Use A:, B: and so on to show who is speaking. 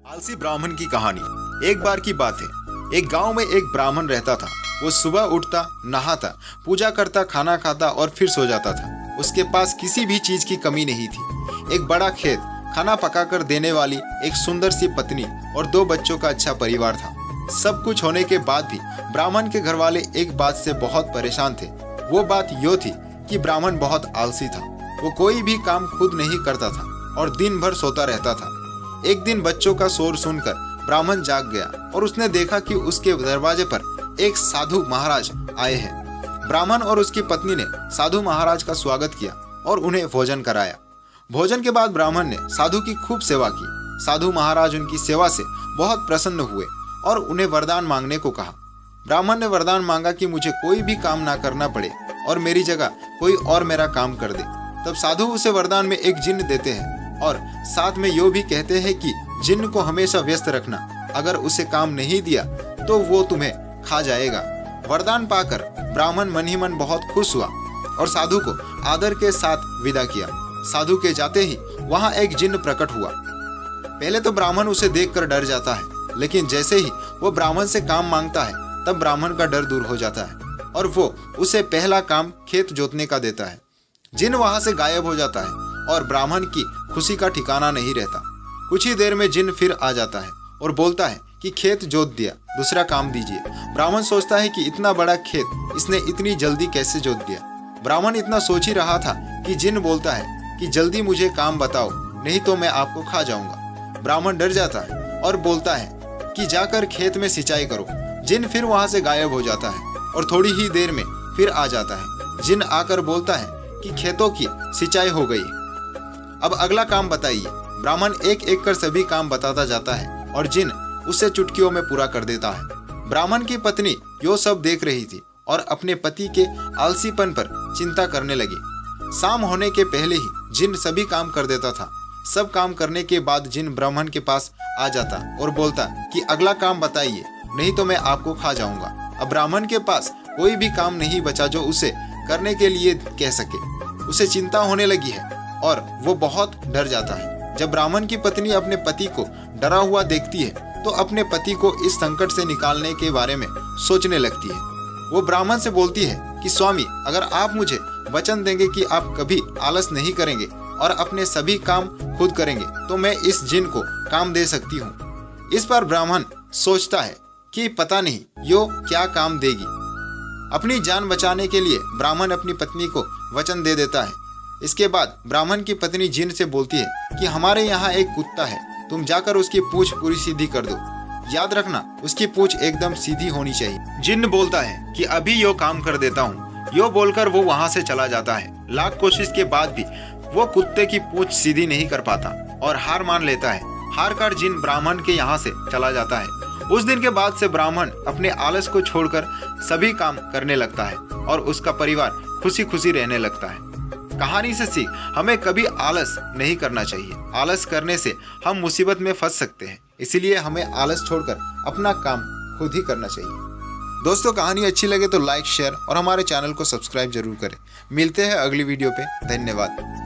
A: आलसी ब्राह्मण की कहानी। एक बार की बात है, एक गांव में एक ब्राह्मण रहता था। वो सुबह उठता, नहाता, पूजा करता, खाना खाता और फिर सो जाता था। उसके पास किसी भी चीज की कमी नहीं थी। एक बड़ा खेत, खाना पकाकर देने वाली एक सुंदर सी पत्नी और 2 बच्चों का अच्छा परिवार था। सब कुछ होने के बाद भी ब्राह्मण के घर वाले एक बात से बहुत परेशान थे। वो बात यो थी कि ब्राह्मण बहुत आलसी था। वो कोई भी काम खुद नहीं करता था और दिन भर सोता रहता था। एक दिन बच्चों का शोर सुनकर ब्राह्मण जाग गया और उसने देखा कि उसके दरवाजे पर एक साधु महाराज आए हैं। ब्राह्मण और उसकी पत्नी ने साधु महाराज का स्वागत किया और उन्हें भोजन कराया। भोजन के बाद ब्राह्मण ने साधु की खूब सेवा की। साधु महाराज उनकी सेवा से बहुत प्रसन्न हुए और उन्हें वरदान मांगने को कहा। ब्राह्मण ने वरदान मांगा कि मुझे कोई भी काम ना करना पड़े और मेरी जगह कोई और मेरा काम कर दे। तब साधु उसे वरदान में एक जिन्न देते हैं और साथ में यो भी कहते हैं कि जिन्न को हमेशा व्यस्त रखना। अगर उसे काम नहीं दिया तो वो तुम्हें खा जाएगा। वरदान पाकर ब्राह्मण मन ही मन बहुत खुश हुआ और साधु को आदर के साथ विदा किया। साधु के जाते ही वहां एक जिन्न प्रकट हुआ। पहले तो ब्राह्मण उसे देखकर डर जाता है, लेकिन जैसे ही वो ब्राह्मण से काम मांगता है तब ब्राह्मण का डर दूर हो जाता है और वो उसे पहला काम खेत जोतने का देता है। जिन्न वहां से गायब हो जाता है और ब्राह्मण की खुशी का ठिकाना नहीं रहता। कुछ ही देर में जिन्न फिर आ जाता है और बोलता है कि खेत जोत दिया, दूसरा काम दीजिए। ब्राह्मण सोचता है कि इतना बड़ा खेत इसने इतनी जल्दी कैसे जोत दिया। ब्राह्मण इतना सोच ही रहा था कि जिन्न बोलता है कि जल्दी मुझे काम बताओ, नहीं तो मैं आपको खा जाऊंगा। ब्राह्मण डर जाता है और बोलता है कि जाकर खेत में सिंचाई करो। जिन्न फिर वहां से गायब हो जाता है और थोड़ी ही देर में फिर आ जाता है। जिन्न आकर बोलता है कि खेतों की सिंचाई हो गई, अब अगला काम बताइए। ब्राह्मण एक एक कर सभी काम बताता जाता है और जिन्न उसे चुटकियों में पूरा कर देता है। ब्राह्मण की पत्नी यो सब देख रही थी और अपने पति के आलसीपन पर चिंता करने लगी। शाम होने के पहले ही जिन्न सभी काम कर देता था। सब काम करने के बाद जिन्न ब्राह्मण के पास आ जाता और बोलता कि अगला काम बताइए, नहीं तो मैं आपको खा जाऊंगा। अब ब्राह्मण के पास कोई भी काम नहीं बचा जो उसे करने के लिए कह सके। उसे चिंता होने लगी है और वो बहुत डर जाता है। जब ब्राह्मण की पत्नी अपने पति को डरा हुआ देखती है तो अपने पति को इस संकट से निकालने के बारे में सोचने लगती है। वो ब्राह्मण से बोलती है कि स्वामी, अगर आप मुझे वचन देंगे कि आप कभी आलस नहीं करेंगे और अपने सभी काम खुद करेंगे तो मैं इस जिन्न को काम दे सकती हूँ। इस पर ब्राह्मण सोचता है कि पता नहीं यो क्या काम देगी। अपनी जान बचाने के लिए ब्राह्मण अपनी पत्नी को वचन दे देता है। इसके बाद ब्राह्मण की पत्नी जिन्न से बोलती है कि हमारे यहाँ एक कुत्ता है, तुम जाकर उसकी पूंछ पूरी सीधी कर दो। याद रखना, उसकी पूंछ एकदम सीधी होनी चाहिए। जिन्न बोलता है कि अभी यो काम कर देता हूँ। यो बोलकर वो वहाँ से चला जाता है। लाख कोशिश के बाद भी वो कुत्ते की पूंछ सीधी नहीं कर पाता और हार मान लेता है। हार कर जिन्न ब्राह्मण के यहाँ से चला जाता है। उस दिन के बाद से ब्राह्मण अपने आलस को छोड़कर सभी काम करने लगता है और उसका परिवार खुशी खुशी रहने लगता है। कहानी से सीख, हमें कभी आलस नहीं करना चाहिए। आलस करने से हम मुसीबत में फंस सकते हैं, इसीलिए हमें आलस छोड़कर अपना काम खुद ही करना चाहिए। दोस्तों, कहानी अच्छी लगे तो लाइक, शेयर और हमारे चैनल को सब्सक्राइब जरूर करें। मिलते हैं अगली वीडियो पे। धन्यवाद।